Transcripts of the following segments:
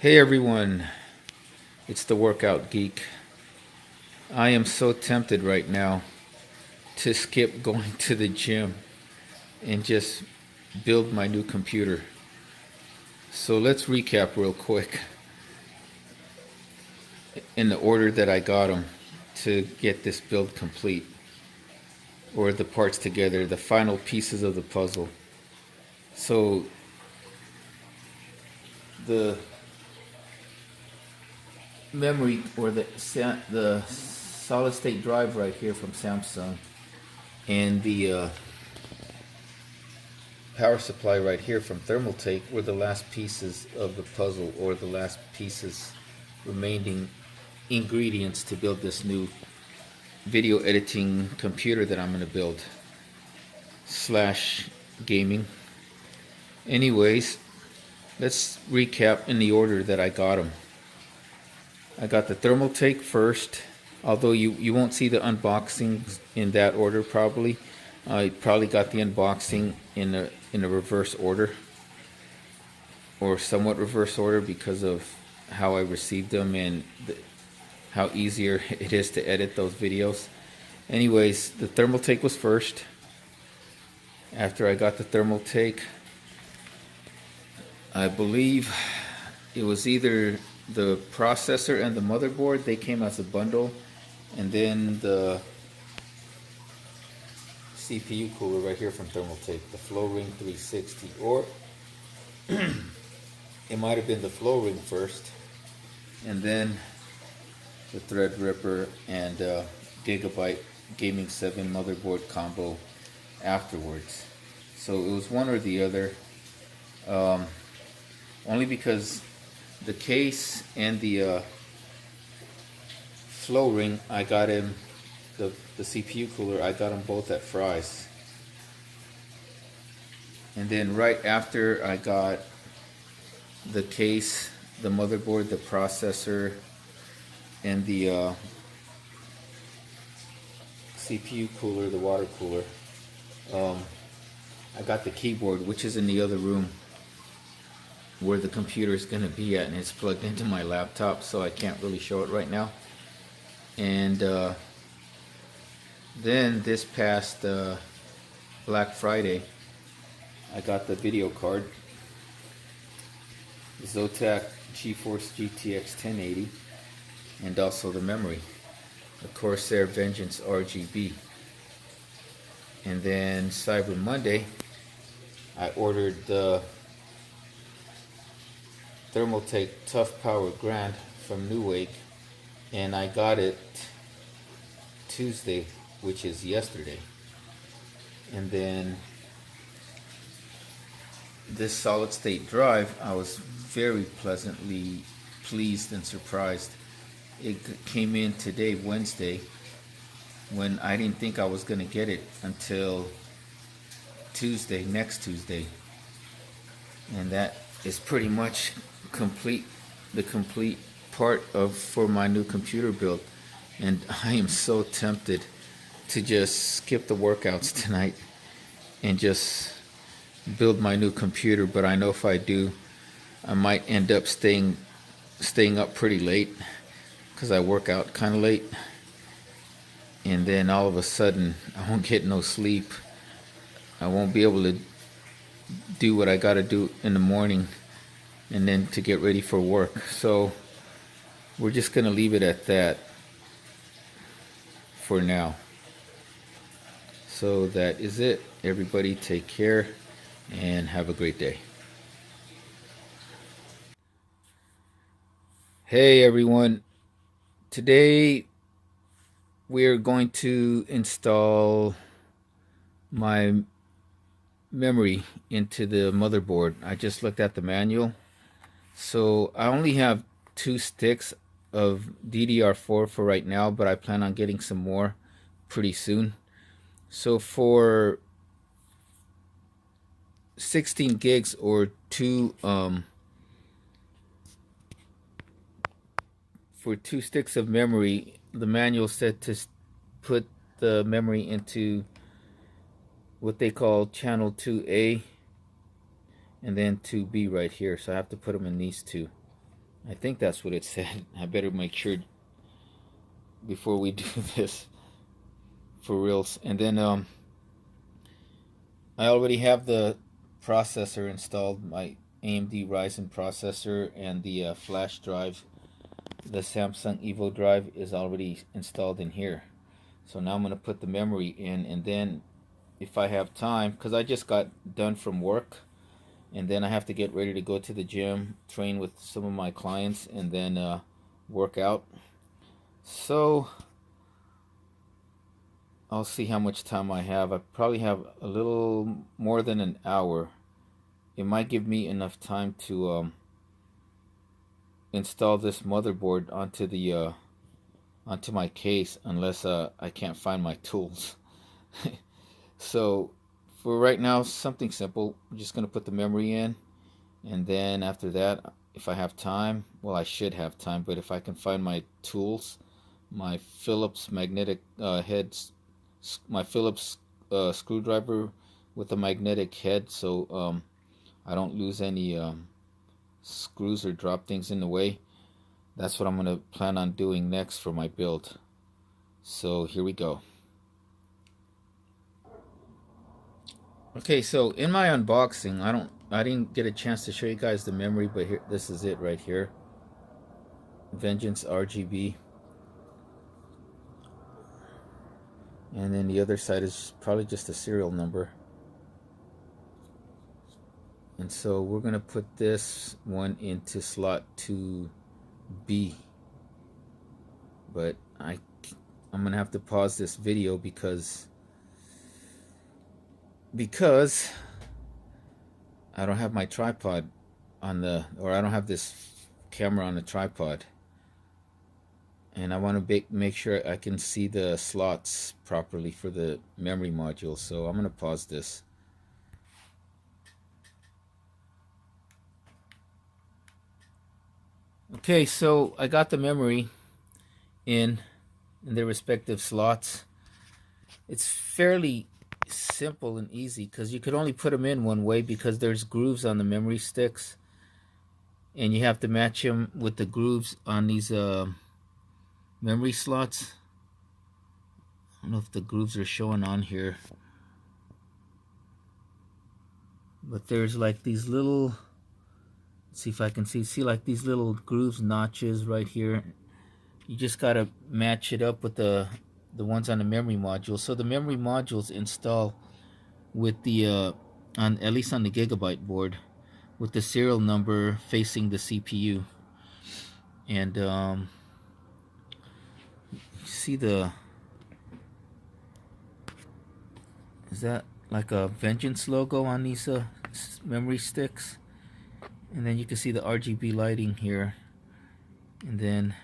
Hey everyone, it's the Workout Geek. I am so tempted right now to skip going to the gym and just build my new computer. So let's recap real quick in the order that I got them to get this build complete, or the parts together, the final pieces of the puzzle. So the memory, or the solid state drive right here from Samsung, and the power supply right here from Thermaltake were the last pieces of the puzzle, or the last pieces, remaining ingredients to build this new video editing computer that I'm going to build slash gaming. Anyways, let's recap in the order that I got them. I got the Thermaltake first, although you won't see the unboxings in that order probably. I probably got the unboxing in a reverse order, or somewhat reverse order, because of how I received them and how easier it is to edit those videos. Anyways, the Thermaltake was first. After I got the Thermaltake, I believe it was either the processor and the motherboard. They came as a bundle, and then the CPU cooler right here from Thermaltake, the Flow-Ring 360, or it might have been the Flow-Ring first, and then the Threadripper and Gigabyte Gaming 7 motherboard combo afterwards. So it was one or the other, only because the case and the Flow-Ring, I got him, the CPU cooler, I got them both at Fry's. And then right after, I got the case, the motherboard, the processor, and the CPU cooler, the water cooler. I got the keyboard, which is in the other room where the computer is going to be at, and it's plugged into my laptop, so I can't really show it right now. And then this past Black Friday, I got the video card, the Zotac GeForce GTX 1080, and also the memory, the Corsair Vengeance RGB. And then Cyber Monday, I ordered the Thermaltake Tough Power Grand from Newegg, and I got it Tuesday, which is yesterday. And then this solid state drive, I was very pleasantly pleased and surprised. It came in today, Wednesday, when I didn't think I was going to get it until Tuesday, next Tuesday. And that is pretty much the complete part for my new computer build. And I am so tempted to just skip the workouts tonight and just build my new computer, but I know if I do, I might end up staying up pretty late, because I work out kind of late, and then all of a sudden I won't get no sleep. I won't be able to do what I got to do in the morning and then to get ready for work. So we're just going to leave it at that for now. So that is it. Everybody take care and have a great day. Hey everyone. Today we're going to install my memory into the motherboard. I just looked at the manual. So I only have 2 sticks of DDR4 for right now, but I plan on getting some more pretty soon. So for 16 gigs, or 2 for 2 sticks of memory, the manual said to put the memory into what they call channel 2A and then 2B right here. So I have to put them in these two. I think that's what it said. I better make sure before we do this for reals. And then I already have the processor installed, my AMD Ryzen processor, and the flash drive, the Samsung Evo drive, is already installed in here. So now I'm going to put the memory in, and then if I have time, because I just got done from work, and then I have to get ready to go to the gym, train with some of my clients, and then work out. So I'll see how much time I have. I probably have a little more than an hour. It might give me enough time to install this motherboard onto my case, unless I can't find my tools. So for right now, something simple. I'm just gonna put the memory in, and then after that, if I have time, well, I should have time, but if I can find my tools, my Phillips magnetic heads, my Phillips screwdriver with a magnetic head, so I don't lose any screws or drop things in the way. That's what I'm gonna plan on doing next for my build. So here we go. Okay, so in my unboxing, I didn't get a chance to show you guys the memory, but here, this is it right here. Vengeance RGB. And then the other side is probably just a serial number. And so we're gonna put this one into slot 2B. But I'm gonna have to pause this video because I don't have my tripod on or I don't have this camera on the tripod, and I want to make sure I can see the slots properly for the memory module. So I'm gonna pause this. Okay, so I got the memory in their respective slots. It's fairly simple and easy because you could only put them in one way because there's grooves on the memory sticks, and you have to match them with the grooves on these memory slots. I don't know if the grooves are showing on here, but there's like these little, let's see if I can see like these little grooves, notches right here. You just gotta match it up with the ones on the memory module. So the memory modules install with the on, at least on the Gigabyte board, with the serial number facing the CPU. And see the, is that like a Vengeance logo on these memory sticks? And then you can see the RGB lighting here, and then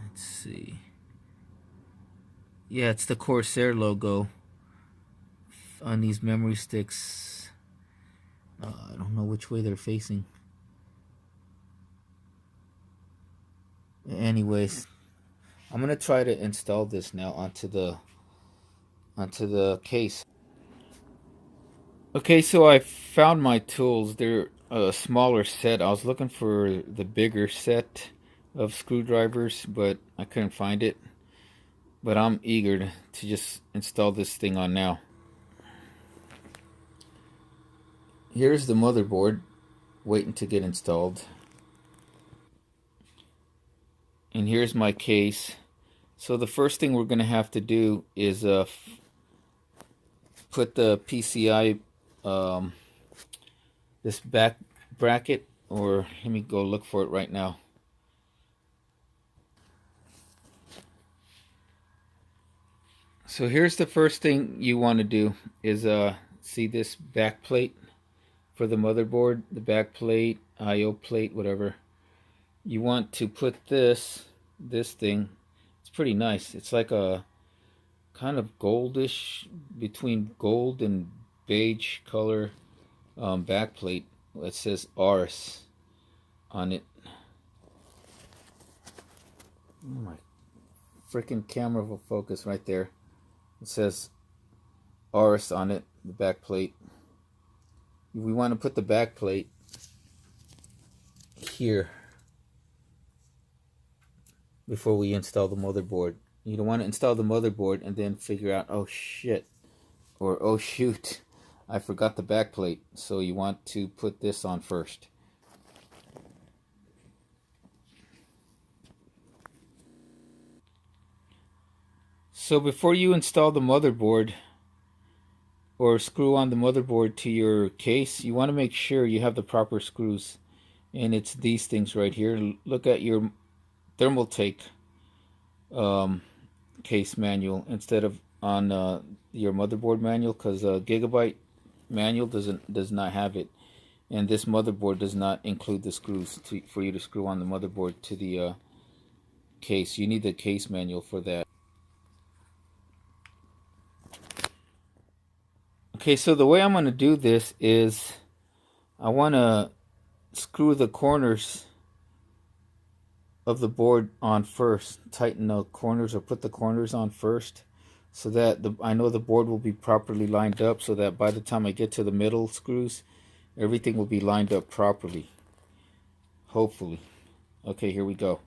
let's see, yeah, it's the Corsair logo on these memory sticks. I don't know which way they're facing. Anyways, I'm gonna try to install this now onto the case. Okay, so I found my tools. They're a smaller set. I was looking for the bigger set of screwdrivers, but I couldn't find it. But I'm eager to just install this thing on now. Here's the motherboard waiting to get installed. And here's my case. So the first thing we're going to have to do is put the PCI, this back bracket, or let me go look for it right now. So here's the first thing you want to do is see this back plate for the motherboard, the back plate, IO plate, whatever. You want to put this thing, it's pretty nice. It's like a kind of goldish, between gold and beige color back plate. It says Ars on it. Oh, my freaking camera will focus right there. It says Ars on it, the back plate. we want to put the back plate here before we install the motherboard. You don't want to install the motherboard and then figure out, oh shit, or oh shoot, I forgot the back plate. So you want to put this on first. So before you install the motherboard or screw on the motherboard to your case, you want to make sure you have the proper screws. And it's these things right here. Look at your Thermaltake case manual instead of on your motherboard manual, because Gigabyte manual does not have it, and this motherboard does not include the screws for you to screw on the motherboard to the case. You need the case manual for that. Okay, so the way I'm going to do this is I want to screw the corners of the board on first. Tighten the corners or put the corners on first, so that I know the board will be properly lined up, so that by the time I get to the middle screws, everything will be lined up properly. Hopefully. Okay, here we go.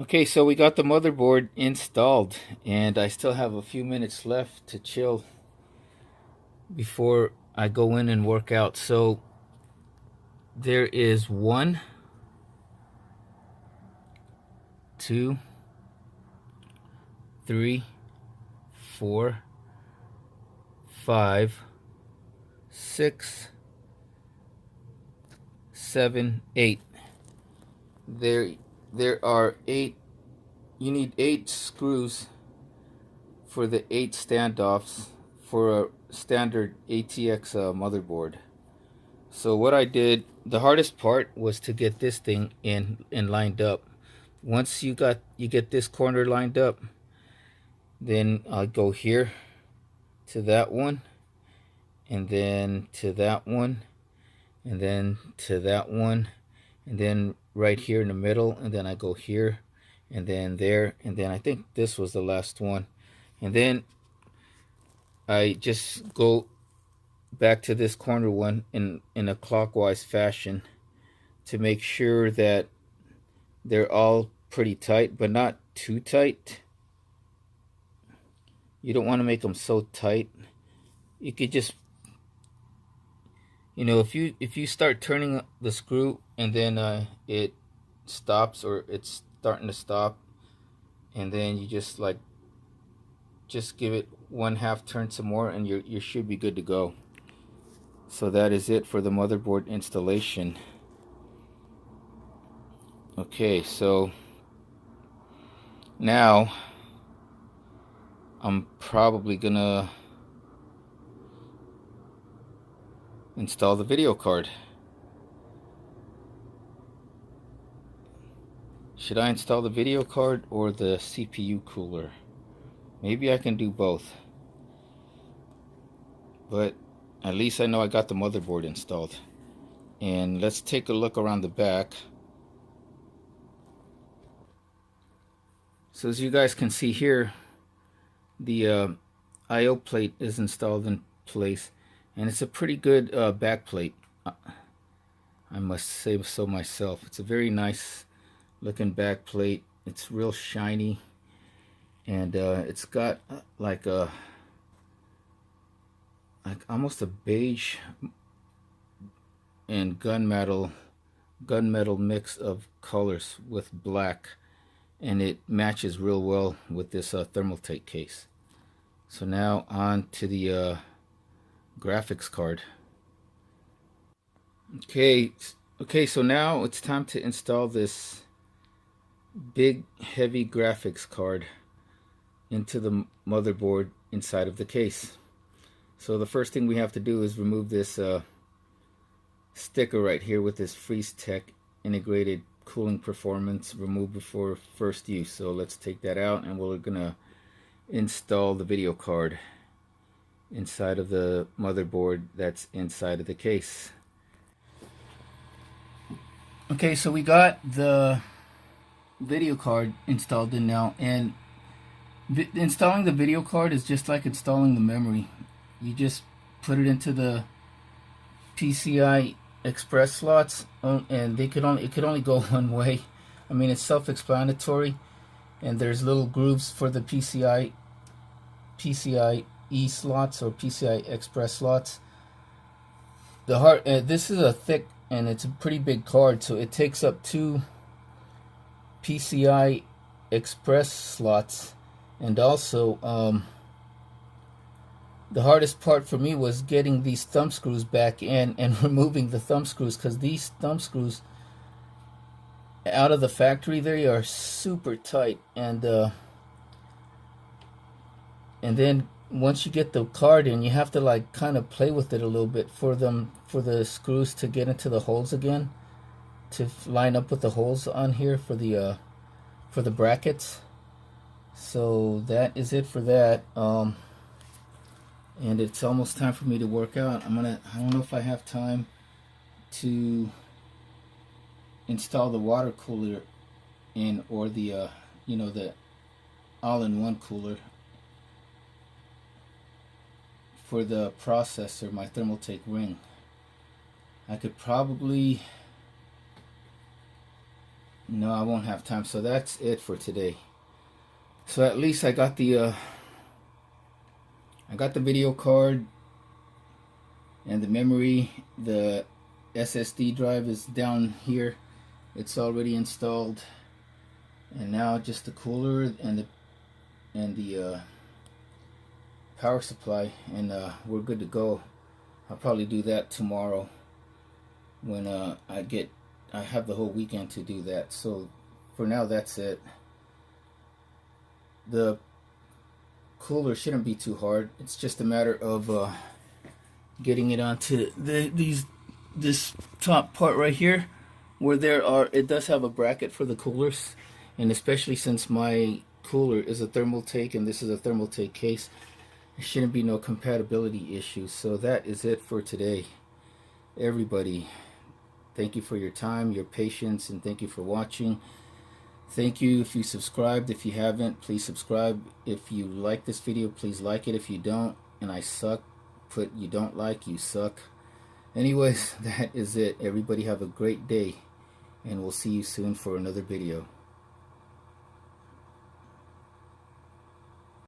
Okay, so we got the motherboard installed, and I still have a few minutes left to chill before I go in and work out. So there is 1, 2, 3, 4, 5, 6, 7, 8. There are 8. You need 8 screws for the 8 standoffs for a standard ATX motherboard. So what I did, the hardest part was to get this thing in lined up. Once you get this corner lined up, then I'll go here to that one, and then to that one, and then to that one, and then right here in the middle, and then I go here, and then there, and then I think this was the last one, and then I just go back to this corner one in a clockwise fashion to make sure that they're all pretty tight, but not too tight. You don't want to make them so tight. You could just, if you start turning the screw and then it stops, or it's starting to stop, and then you just give it 1/2 turn some more, and you should be good to go. So that is it for the motherboard installation. Okay, so now I'm probably gonna install the video card. Should I install the video card or the CPU cooler? Maybe I can do both, but at least I know I got the motherboard installed. And let's take a look around the back. So as you guys can see here, the I/O plate is installed in place, and it's a pretty good back plate. I must say so myself. It's a very nice looking back plate. It's real shiny, and it's got like almost a beige and gunmetal mix of colors with black, and it matches real well with this Thermaltake case. So now on to the graphics card. Okay, so now it's time to install this big heavy graphics card into the motherboard inside of the case. So the first thing we have to do is remove this sticker right here with this FreezeTech integrated cooling performance, remove before first use. So let's take that out, and we're gonna install the video card inside of the motherboard that's inside of the case. Okay, so we got the video card installed in now, and Installing the video card is just like installing the memory. You just put it into the PCI Express slots, and it could only go one way. I mean, it's self-explanatory, and there's little grooves for the PCIe slots or PCI Express slots. The hard this is a thick and it's a pretty big card, so it takes up 2 PCI Express slots. And also, the hardest part for me was getting these thumb screws back in and removing the thumb screws, because these thumb screws out of the factory, they are super tight, and then once you get the card in, you have to like kind of play with it a little bit for the screws to get into the holes again, to line up with the holes on here for the brackets. So that is it for that. And it's almost time for me to work out. I don't know if I have time to install the water cooler in, or the the all-in-one cooler for the processor, my Thermaltake ring. I could probably, no, I won't have time. So that's it for today. So at least I got the video card and the memory. The SSD drive is down here. It's already installed, and now just the cooler and the power supply, and we're good to go. I'll probably do that tomorrow when I have the whole weekend to do that. So for now, that's it. The cooler shouldn't be too hard. It's just a matter of getting it onto this top part right here, where it does have a bracket for the coolers, and especially since my cooler is a Thermaltake and this is a Thermaltake case, there shouldn't be no compatibility issues. So that is it for today, everybody. Thank you for your time, your patience, and thank you for watching. Thank you if you subscribed. If you haven't, please subscribe. If you like this video, please like it. If you don't, and I suck, put you don't like, you suck. Anyways, that is it. Everybody have a great day, and we'll see you soon for another video.